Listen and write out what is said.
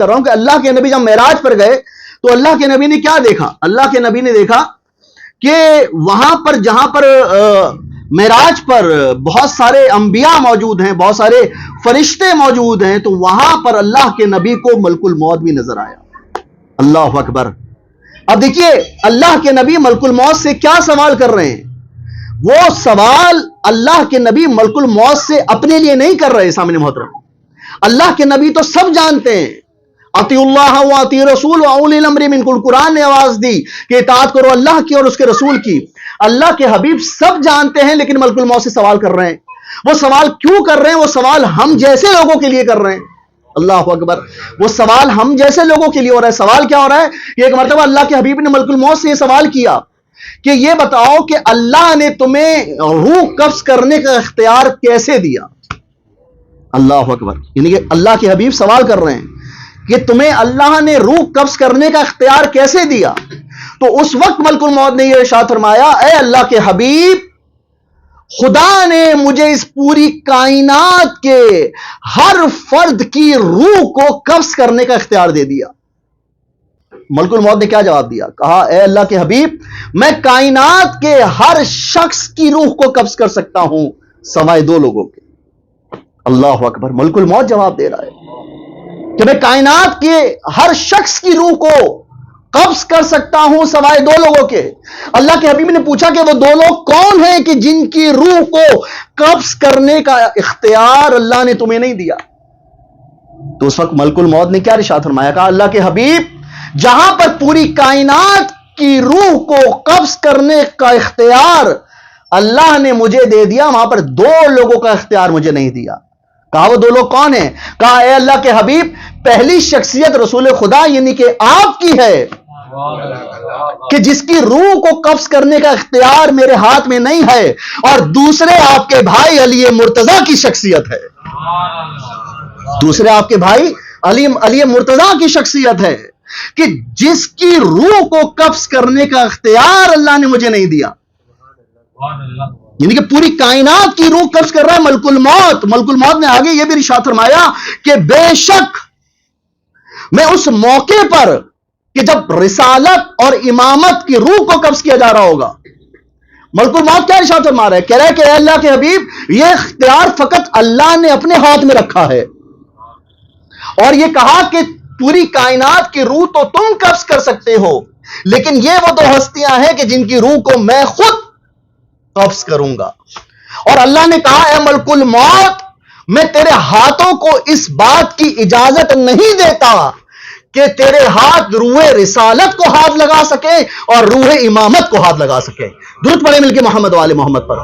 کر رہا ہوں کہ اللہ کے نبی جب معراج پر گئے تو اللہ کے نبی نے کیا دیکھا؟ اللہ کے نبی نے دیکھا کہ وہاں پر جہاں پر معراج پر بہت سارے انبیاء موجود ہیں، بہت سارے فرشتے موجود ہیں، تو وہاں پر اللہ کے نبی کو ملک الموت بھی نظر آیا۔ اللہ اکبر۔ اب دیکھیے اللہ کے نبی ملک الموت سے کیا سوال کر رہے ہیں؟ وہ سوال اللہ کے نبی ملک الموت سے اپنے لیے نہیں کر رہے سامنے محترم۔ اللہ کے نبی تو سب جانتے ہیں، اطیعوا اللہ و اطیعوا الرسول و اولی الامر منکم، قرآن نے آواز دی کہ اطاعت کرو اللہ کی اور اس کے رسول کی۔ اللہ کے حبیب سب جانتے ہیں، لیکن ملک الموت سے سوال کر رہے ہیں۔ وہ سوال کیوں کر رہے ہیں؟ وہ سوال ہم جیسے لوگوں کے لیے کر رہے ہیں۔ اللہ اکبر۔ وہ سوال ہم جیسے لوگوں کے لیے ہو رہا ہے۔ سوال کیا ہو رہا ہے کہ ایک مرتبہ اللہ کے حبیب نے ملک الموت سے یہ سوال کیا کہ یہ بتاؤ کہ اللہ نے تمہیں روح قبض کرنے کا اختیار کیسے دیا؟ اللہ اکبر۔ یعنی کہ اللہ کے حبیب سوال کر رہے ہیں کہ تمہیں اللہ نے روح قبض کرنے کا اختیار کیسے دیا؟ تو اس وقت ملک الموت نے یہ ارشاد فرمایا، اے اللہ کے حبیب، خدا نے مجھے اس پوری کائنات کے ہر فرد کی روح کو قبض کرنے کا اختیار دے دیا۔ ملک الموت نے کیا جواب دیا؟ کہا، اے اللہ کے حبیب، میں کائنات کے ہر شخص کی روح کو قبض کر سکتا ہوں سوائے دو لوگوں کے۔ اللہ اکبر۔ ملک الموت جواب دے رہا ہے کہ میں کائنات کے ہر شخص کی روح کو قبض کر سکتا ہوں سوائے دو لوگوں کے۔ اللہ کے حبیب نے پوچھا کہ وہ دو لوگ کون ہیں کہ جن کی روح کو قبض کرنے کا اختیار اللہ نے تمہیں نہیں دیا؟ تو اس وقت ملک الموت نے کیا ارشاد فرمایا؟ کہا، اللہ کے حبیب، جہاں پر پوری کائنات کی روح کو قبض کرنے کا اختیار اللہ نے مجھے دے دیا، وہاں پر دو لوگوں کا اختیار مجھے نہیں دیا۔ کہا، وہ دو لوگ کون ہیں؟ کہا، اے اللہ کے حبیب، پہلی شخصیت رسول خدا یعنی کہ آپ کی ہے کہ جس کی روح کو قبض کرنے کا اختیار میرے ہاتھ میں نہیں ہے، اور دوسرے آپ کے بھائی علی مرتضی کی شخصیت ہے۔ دوسرے آپ کے بھائی علی مرتضی کی شخصیت ہے کہ جس کی روح کو قبض کرنے کا اختیار اللہ نے مجھے نہیں دیا۔ یعنی کہ پوری کائنات کی روح قبض کر رہا ہے ملک الموت۔ ملک الموت نے آگے یہ بھی ارشاد فرمایا کہ بے شک میں اس موقع پر کہ جب رسالت اور امامت کی روح کو قبض کیا جا رہا ہوگا، ملک الموت کیا ارشاد فرما رہا ہے؟ کہہ رہا ہے کہ اے اللہ کے حبیب، یہ اختیار فقط اللہ نے اپنے ہاتھ میں رکھا ہے، اور یہ کہا کہ پوری کائنات کی روح تو تم قبض کر سکتے ہو، لیکن یہ وہ دو ہستیاں ہیں کہ جن کی روح کو میں خود قبض کروں گا۔ اور اللہ نے کہا، اے ملک الموت، میں تیرے ہاتھوں کو اس بات کی اجازت نہیں دیتا کہ تیرے ہاتھ روح رسالت کو ہاتھ لگا سکے اور روح امامت کو ہاتھ لگا سکے۔ درود پڑھیں مل کے محمد و آل محمد پر۔